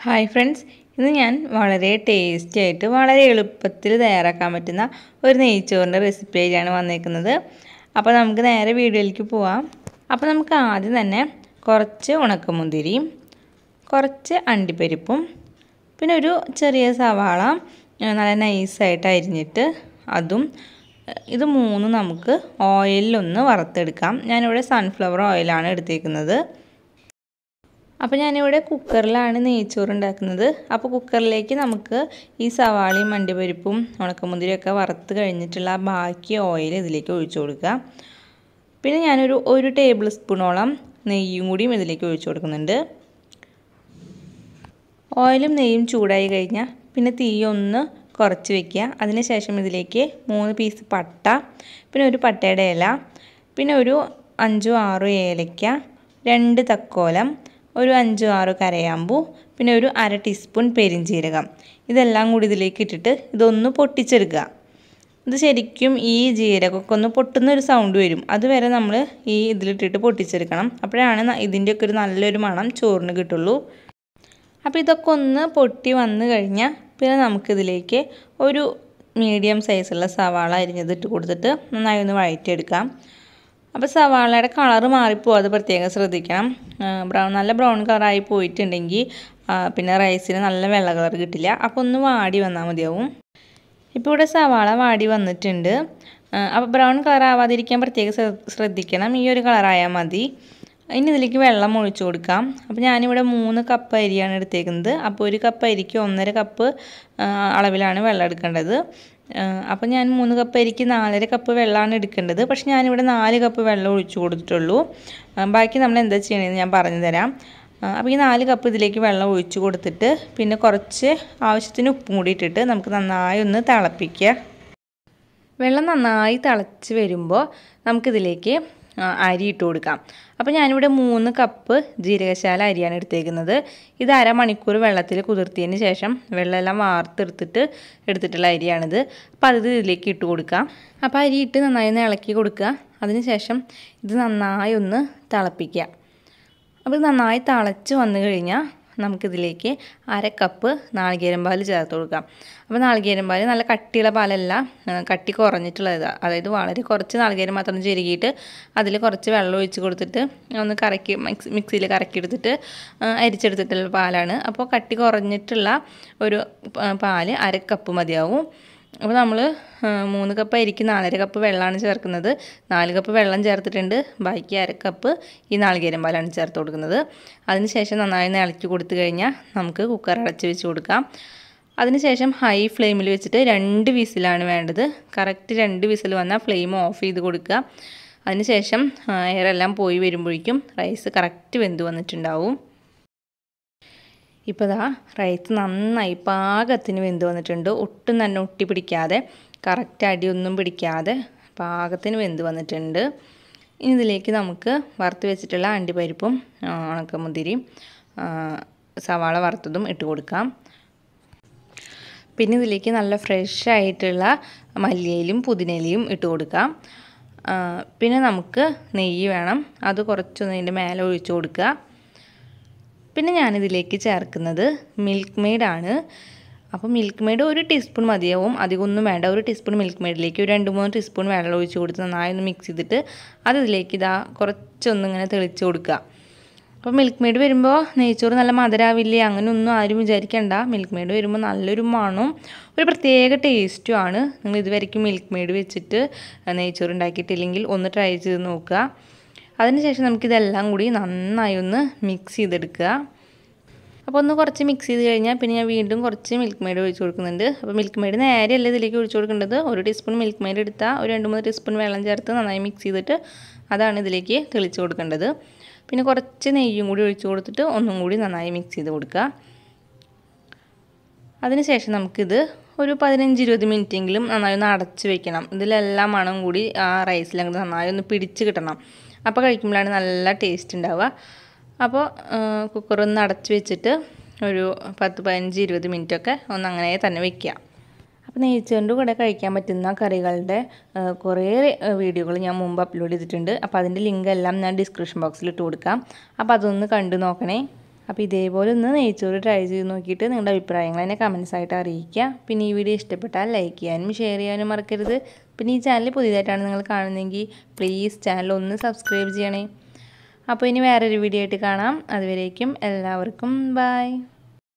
Hi friends, ഇന്ന് ഞാൻ വളരെ ടേസ്റ്റി ആയിട്ട് വളരെ എളുപ്പത്തിൽ തയ്യാറാക്കാൻ പറ്റുന്ന ഒരു നെയ്ച്ചോറിൻ്റെ റെസിപ്പി ആയിട്ടാണ് വന്നേക്കുന്നത്. അപ്പോൾ നമുക്ക് നേരെ വീഡിയോയിലേക്ക് പോവാം. അപ്പോൾ നമുക്ക് ആദ്യം തന്നെ കുറച്ച് ഉണക്കമുന്തിരിയും കുറച്ച് അണ്ടിപ്പരിപ്പും പിന്നെ ഒരു ചെറിയ സവാള നല്ല നൈസായിട്ട് അരിഞ്ഞിട്ട് അതും ഇത് മൂന്നും നമുക്ക് ഓയിലൊന്ന് വറുത്തെടുക്കാം. ഞാനിവിടെ സൺഫ്ലവർ ഓയിലാണ് എടുത്തേക്കുന്നത്. അപ്പോൾ ഞാനിവിടെ കുക്കറിലാണ് നെയ്ച്ചോറ് ഉണ്ടാക്കുന്നത്. അപ്പോൾ കുക്കറിലേക്ക് നമുക്ക് ഈ സവാളയും അണ്ടിപ്പരിപ്പും ഉണക്കമുന്തിരിയൊക്കെ വറുത്ത് കഴിഞ്ഞിട്ടുള്ള ബാക്കി ഓയിൽ ഇതിലേക്ക് ഒഴിച്ചു കൊടുക്കുക. പിന്നെ ഞാനൊരു 1 ടേബിൾ സ്പൂണോളം നെയ്യും കൂടിയും ഇതിലേക്ക് ഒഴിച്ചു കൊടുക്കുന്നുണ്ട്. ഓയിലും നെയ്യും ചൂടായി കഴിഞ്ഞാൽ പിന്നെ തീ ഒന്ന് കുറച്ച് വയ്ക്കുക. അതിനുശേഷം ഇതിലേക്ക് 3 പീസ് പട്ട, പിന്നെ ഒരു പട്ടയുടെ ഇല, പിന്നെ ഒരു 5-6 ഏലയ്ക്ക, 2 തക്കോലം, ഒരു 5-6 കരയാമ്പൂ, പിന്നെ ഒരു 1/2 ടീസ്പൂൺ പെരിഞ്ജീരകം, ഇതെല്ലാം കൂടി ഇതിലേക്ക് ഇട്ടിട്ട് ഇതൊന്ന് പൊട്ടിച്ചെടുക്കുക. ഇത് ശരിക്കും ഈ ജീരകമൊക്കെ ഒന്ന് പൊട്ടുന്നൊരു സൗണ്ട് വരും, അതുവരെ നമ്മൾ ഈ ഇതിലിട്ടിട്ട് പൊട്ടിച്ചെടുക്കണം. അപ്പോഴാണ് ഇതിൻ്റെയൊക്കെ ഒരു നല്ലൊരു മണം ചോറിന് കിട്ടുള്ളൂ. അപ്പോൾ ഇതൊക്കെ ഒന്ന് പൊട്ടി വന്നു കഴിഞ്ഞാൽ പിന്നെ നമുക്കിതിലേക്ക് ഒരു മീഡിയം സൈസുള്ള സവാള അരിഞ്ഞതിട്ട് കൊടുത്തിട്ട് നന്നായി ഒന്ന് വഴറ്റിയെടുക്കാം. അപ്പോൾ സവാളയുടെ കളറ് മാറിപ്പോവാതെ പ്രത്യേകം ശ്രദ്ധിക്കണം. നല്ല ബ്രൗൺ കളറായി പോയിട്ടുണ്ടെങ്കിൽ പിന്നെ റൈസിന് നല്ല വെള്ള കളർ കിട്ടില്ല. അപ്പോൾ ഒന്ന് വാടി വന്നാൽ മതിയാവും. ഇപ്പോൾ ഇവിടെ സവാള വാടി വന്നിട്ടുണ്ട്. അപ്പോൾ ബ്രൗൺ കളർ ആവാതിരിക്കാൻ പ്രത്യേകം ശ്രദ്ധിക്കണം. ഈ ഒരു കളറായാൽ മതി. ഇനി ഇതിലേക്ക് വെള്ളം ഒഴിച്ചു കൊടുക്കാം. അപ്പോൾ ഞാനിവിടെ 3 കപ്പ് അരിയാണ് എടുത്തേക്കുന്നത്. അപ്പോൾ 1 കപ്പ് അരിക്ക് 1.5 കപ്പ് അളവിലാണ് വെള്ളം എടുക്കേണ്ടത്. അപ്പോൾ ഞാൻ 3 കപ്പ് അരിക്ക് 4.5 കപ്പ് വെള്ളമാണ് എടുക്കേണ്ടത്. പക്ഷേ ഞാനിവിടെ 4 കപ്പ് വെള്ളം ഒഴിച്ചു കൊടുത്തിട്ടുള്ളൂ. ബാക്കി നമ്മൾ എന്താ ചെയ്യണമെന്ന് ഞാൻ പറഞ്ഞു തരാം. അപ്പോൾ ഈ 4 കപ്പ് ഇതിലേക്ക് വെള്ളം ഒഴിച്ചു കൊടുത്തിട്ട് പിന്നെ കുറച്ച് ആവശ്യത്തിന് ഉപ്പും കൂടി ഇട്ടിട്ട് നമുക്ക് നന്നായി ഒന്ന് തിളപ്പിക്കുക. വെള്ളം നന്നായി തിളച്ച് വരുമ്പോൾ നമുക്കിതിലേക്ക് അരി ഇട്ട് കൊടുക്കാം. അപ്പോൾ ഞാനിവിടെ 3 കപ്പ് ജീരകശാല അരിയാണ് എടുത്തേക്കുന്നത്. ഇത് അരമണിക്കൂർ വെള്ളത്തിൽ കുതിർത്തിയതിന് ശേഷം വെള്ളമെല്ലാം വാർത്തെടുത്തിട്ട് എടുത്തിട്ടുള്ള അരിയാണിത്. അപ്പോൾ അത് ഇതിലേക്ക് ഇട്ട് കൊടുക്കാം. അപ്പോൾ അരി ഇട്ട് നന്നായി ഒന്ന് ഇളക്കി കൊടുക്കുക. അതിനുശേഷം ഇത് നന്നായി ഒന്ന് തിളപ്പിക്കുക. അപ്പോൾ ഇത് നന്നായി തിളച്ച് വന്നു കഴിഞ്ഞാൽ നമുക്കിതിലേക്ക് 1/2 കപ്പ് നാളികേരം പാൽ ചേർത്ത് കൊടുക്കാം. അപ്പോൾ നാളികേരം പാൽ നല്ല കട്ടിയുള്ള പാലല്ല, കട്ടി കുറഞ്ഞിട്ടുള്ളത്. അതായത് വളരെ കുറച്ച് നാളികേരം മാത്രം ചിരകിയിട്ട് അതിൽ കുറച്ച് വെള്ളം ഒഴിച്ച് കൊടുത്തിട്ട് ഒന്ന് കറക്കി മിക്സിയിൽ കറക്കിയെടുത്തിട്ട് അരിച്ചെടുത്തിട്ടുള്ള പാലാണ്. അപ്പോൾ കട്ടി കുറഞ്ഞിട്ടുള്ള ഒരു പാൽ 1/2 കപ്പ് മതിയാവും. അപ്പോൾ നമ്മൾ 3 കപ്പ് അരിക്ക് 4.5 കപ്പ് വെള്ളമാണ് ചേർക്കുന്നത്. 4 കപ്പ് വെള്ളം ചേർത്തിട്ടുണ്ട്. ബാക്കി 1/2 കപ്പ് ഈ നാളികേരം പാലാണ് ചേർത്ത് കൊടുക്കുന്നത്. അതിനുശേഷം നന്നായി ഇളക്കി കൊടുത്തു കഴിഞ്ഞാൽ നമുക്ക് കുക്കർ അടച്ച് വെച്ച് കൊടുക്കാം. അതിനുശേഷം ഹൈ ഫ്ലെയിമിൽ വെച്ചിട്ട് 2 വിസിലാണ് വേണ്ടത്. കറക്റ്റ് 2 വിസിൽ വന്നാൽ ഫ്ലെയിം ഓഫ് ചെയ്ത് കൊടുക്കുക. അതിനുശേഷം എയറെല്ലാം പോയി വരുമ്പോഴേക്കും റൈസ് കറക്റ്റ് വെന്ത് വന്നിട്ടുണ്ടാവും. ഇപ്പോൾ ദാ റൈസ് നന്നായി പാകത്തിന് വെന്ത് വന്നിട്ടുണ്ട്. ഒട്ടും തന്നെ ഒട്ടി പിടിക്കാതെ കറക്റ്റ് അടിയൊന്നും പിടിക്കാതെ പാകത്തിന് വെന്ത് വന്നിട്ടുണ്ട്. ഇനി ഇതിലേക്ക് നമുക്ക് വറുത്ത് വെച്ചിട്ടുള്ള അണ്ടിപ്പരിപ്പും ഉണക്കമുന്തിരിയും സവാള വറുത്തതും ഇട്ട് കൊടുക്കാം. പിന്നെ ഇതിലേക്ക് നല്ല ഫ്രഷ് ആയിട്ടുള്ള മല്ലിയിലയും പുതിനയിലയും ഇട്ട് കൊടുക്കാം. പിന്നെ നമുക്ക് നെയ്യ് വേണം, അത് കുറച്ചൊന്ന് ഇതിൻ്റെ മേലെ ഒഴിച്ചു കൊടുക്കുക. പിന്നെ ഞാനിതിലേക്ക് ചേർക്കുന്നത് മിൽക്ക് മെയ്ഡാണ്. അപ്പോൾ മിൽക്ക് മെയ്ഡ് 1 ടീസ്പൂൺ മതിയാവും, അധികമൊന്നും വേണ്ട. 1 ടീസ്പൂൺ മിൽക്ക് മെയ്ഡിലേക്ക് ഒരു 2-3 ടീസ്പൂൺ വെള്ളം ഒഴിച്ച് കൊടുത്ത് നന്നായി ഒന്ന് മിക്സ് ചെയ്തിട്ട് അത് ഇതിലേക്ക് കുറച്ചൊന്നിങ്ങനെ തെളിച്ച് കൊടുക്കുക. അപ്പോൾ മിൽക്ക് മെയ്ഡ് വരുമ്പോൾ നെയ്ച്ചോറ് നല്ല മധുരാവില്ലേ അങ്ങനെയൊന്നും ആരും വിചാരിക്കേണ്ട. മിൽക്ക് മെയ്ഡ് വരുമ്പോൾ നല്ലൊരു മണവും ഒരു പ്രത്യേക ടേസ്റ്റുമാണ്. നിങ്ങൾ ഇതുവരെയ്ക്കും മിൽക്ക് മെയ്ഡ് വെച്ചിട്ട് നെയ്ച്ചോറ് ഉണ്ടാക്കിയിട്ടില്ലെങ്കിൽ ഒന്ന് ട്രൈ ചെയ്ത് നോക്കുക. അതിനുശേഷം നമുക്കിതെല്ലാം കൂടി നന്നായി ഒന്ന് മിക്സ് ചെയ്തെടുക്കുക. അപ്പോൾ ഒന്ന് കുറച്ച് മിക്സ് ചെയ്ത് കഴിഞ്ഞാൽ പിന്നെ ഞാൻ വീണ്ടും കുറച്ച് മിൽക്ക് മെയ്ഡ് ഒഴിച്ച് കൊടുക്കുന്നുണ്ട്. അപ്പോൾ മിൽക്ക് മെയ്ഡ് നേരെയല്ല ഇതിലേക്ക് ഒഴിച്ച് കൊടുക്കേണ്ടത്. 1 ടീസ്പൂൺ മിൽക്ക് മെയ്ഡ് എടുത്താൽ ഒരു 2-3 ടീസ്പൂൺ വെള്ളം ചേർത്ത് നന്നായി മിക്സ് ചെയ്തിട്ട് അതാണ് ഇതിലേക്ക് തെളിച്ച് കൊടുക്കേണ്ടത്. പിന്നെ കുറച്ച് നെയ്യും കൂടി ഒഴിച്ച് കൊടുത്തിട്ട് ഒന്നും കൂടി നന്നായി മിക്സ് ചെയ്ത് കൊടുക്കുക. അതിനുശേഷം നമുക്കിത് ഒരു 15-20 മിനിറ്റെങ്കിലും നന്നായി ഒന്ന് അടച്ച് വെക്കണം. ഇതിലെല്ലാം മണം കൂടി ആ റൈസിലങ്ങോട്ട് നന്നായി ഒന്ന് പിടിച്ച് കിട്ടണം. അപ്പോൾ കഴിക്കുമ്പോഴാണ് നല്ല ടേസ്റ്റ് ഉണ്ടാവുക. അപ്പോൾ കുക്കറൊന്ന് അടച്ച് വെച്ചിട്ട് ഒരു 10-15-20 മിനിറ്റൊക്കെ ഒന്ന് അങ്ങനെ തന്നെ വയ്ക്കുക. അപ്പോൾ നെയ്ച്ചോറിൻ്റെ കൂടെ കഴിക്കാൻ പറ്റുന്ന കറികളുടെ കുറേ വീഡിയോകൾ ഞാൻ മുമ്പ് അപ്ലോഡ് ചെയ്തിട്ടുണ്ട്. അപ്പോൾ അതിൻ്റെ ലിങ്ക് എല്ലാം ഞാൻ ഡിസ്ക്രിപ്ഷൻ ബോക്സിൽ ഇട്ട് കൊടുക്കാം. അപ്പോൾ അതൊന്ന് കണ്ടു നോക്കണേ. അപ്പോൾ ഇതേപോലെ ഒന്ന് നെയ്ച്ചോറ് ട്രൈ ചെയ്ത് നോക്കിയിട്ട് നിങ്ങളുടെ അഭിപ്രായങ്ങൾ എന്നെ കമൻസ് ആയിട്ട് അറിയിക്കുക. പിന്നെ ഈ വീഡിയോ ഇഷ്ടപ്പെട്ടാൽ ലൈക്ക് ചെയ്യാനും ഷെയർ ചെയ്യാനും മറക്കരുത്. പിന്നെ ഈ ചാനൽ പുതിയതായിട്ടാണ് നിങ്ങൾ കാണുന്നതെങ്കിൽ പ്ലീസ് ചാനൽ ഒന്ന് സബ്സ്ക്രൈബ് ചെയ്യണേ. അപ്പോൾ ഇനി വേറൊരു വീഡിയോ ആയിട്ട് കാണാം. അതുവരേക്കും എല്ലാവർക്കും ബൈ.